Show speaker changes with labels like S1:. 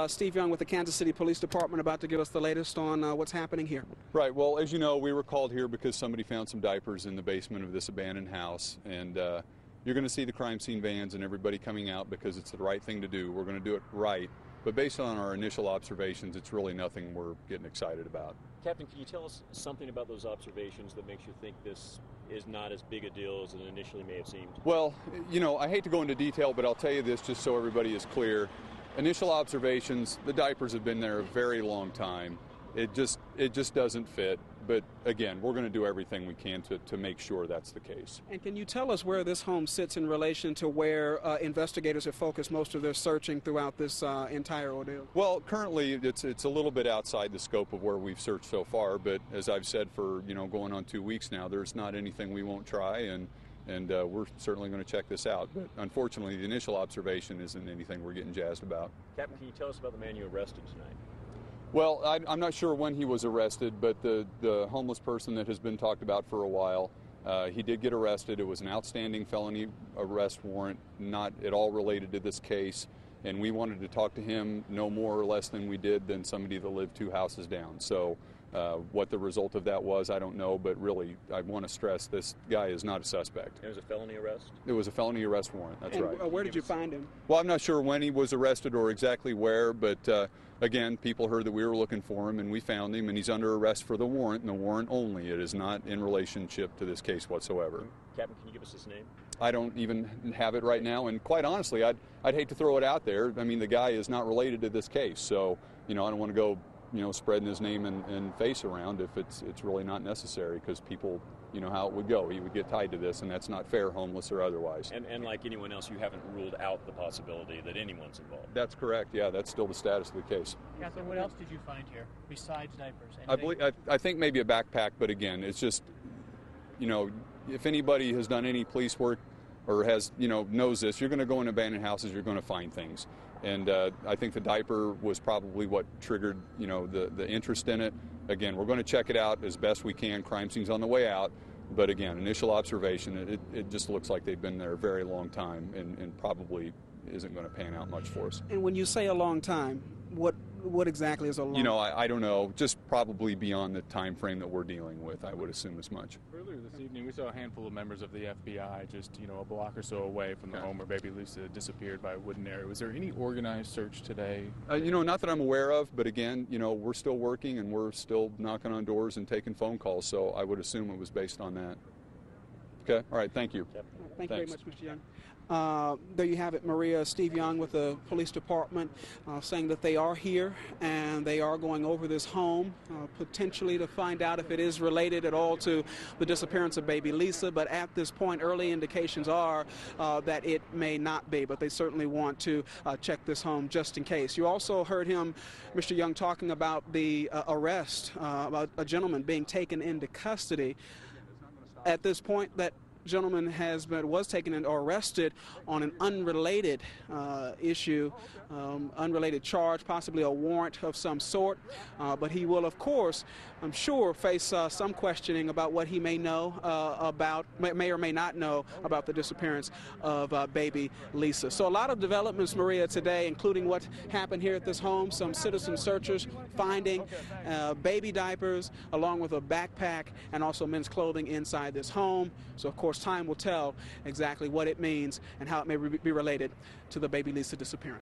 S1: Steve Young with the Kansas City Police Department, about to give us the latest on what's happening here.
S2: Right. Well, as you know, we were called here because somebody found some diapers in the basement of this abandoned house, and you're going to see the crime scene vans and everybody coming out because it's the right thing to do. We're going to do it right. But based on our initial observations, it's really nothing we're getting excited about.
S3: Captain, can you tell us something about those observations that makes you think this is not as big a deal as it initially may have seemed?
S2: Well, you know, I hate to go into detail, but I'll tell you this just so everybody is clear. Initial observations, the diapers have been there a very long time. It just doesn't fit. But again, we're going to do everything we can to make sure that's the case.
S1: And can you tell us where this home sits in relation to where investigators have focused most of their searching throughout this entire ordeal? Well,
S2: currently it's a little bit outside the scope of where we've searched so far. But as I've said for going on 2 weeks now, there's not anything we won't try, and we're certainly going to check this out. But unfortunately, the initial observation isn't anything we're getting jazzed about.
S3: Captain, can you tell us about the man you arrested tonight?
S2: Well, I'm not sure when he was arrested, but the homeless person that has been talked about for a while, he did get arrested. It was an outstanding felony arrest warrant, not at all related to this case, and we wanted to talk to him no more or less than we did than somebody that lived 2 houses down. So what the result of that was, I don't know, but really, I want to stress this guy is not a suspect.
S3: It was a felony arrest?
S2: It was a felony arrest warrant, that's right.
S1: Where did you find him?
S2: Well, I'm not sure when he was arrested or exactly where, but again, people heard that we were looking for him, and we found him, and he's under arrest for the warrant, and the warrant only. It is not in relationship to this case whatsoever.
S3: Captain, can you give us his name?
S2: I don't even have it right now, and quite honestly, I'd hate to throw it out there. I mean, the guy is not related to this case, so I don't want to go spreading his name and face around if it's really not necessary, because people, how it would go. He would get tied to this, and that's not fair, homeless or otherwise.
S3: And like anyone else, you haven't ruled out the possibility that anyone's involved.
S2: That's correct, yeah, that's still the status of the case.
S4: Captain, what else did you find here besides diapers?
S2: I think maybe a backpack, but again, it's just, if anybody has done any police work or has, knows this, you're going to go in abandoned houses, you're going to find things. And I think the diaper was probably what triggered, the interest in it. Again, we're going to check it out as best we can. Crime scene's on the way out. But again, initial observation, it just looks like they've been there a very long time and probably isn't going to pan out much for us.
S1: And when you say a long time, what exactly is a long time?
S2: I don't know. Just probably beyond the time frame that we're dealing with, I would assume as much.
S5: Earlier this evening, we saw a handful of members of the FBI just, a block or so away from the home where baby Lisa disappeared by a wooden area. Was there any organized search today?
S2: Not that I'm aware of, but again, we're still working and we're still knocking on doors and taking phone calls, so I would assume it was based on that. Okay, all right, thank you.
S1: Thank you very much, Mr. Young. There you have it, Maria. Steve Young with the police department saying that they are here and they are going over this home potentially to find out if it is related at all to the disappearance of baby Lisa. But at this point, early indications are that it may not be, but they certainly want to check this home just in case. You also heard him, Mr. Young, talking about the arrest, about a gentleman being taken into custody. At this point, that gentleman was taken and arrested on an unrelated issue, unrelated charge, possibly a warrant of some sort. But he will, of course, I'm sure, face some questioning about what he may know may or may not know about the disappearance of baby Lisa. So a lot of developments, Maria, today, including what happened here at this home. Some citizen searchers finding baby diapers along with a backpack and also men's clothing inside this home. So, of course, time will tell exactly what it means and how it may be related to the baby Lisa disappearance.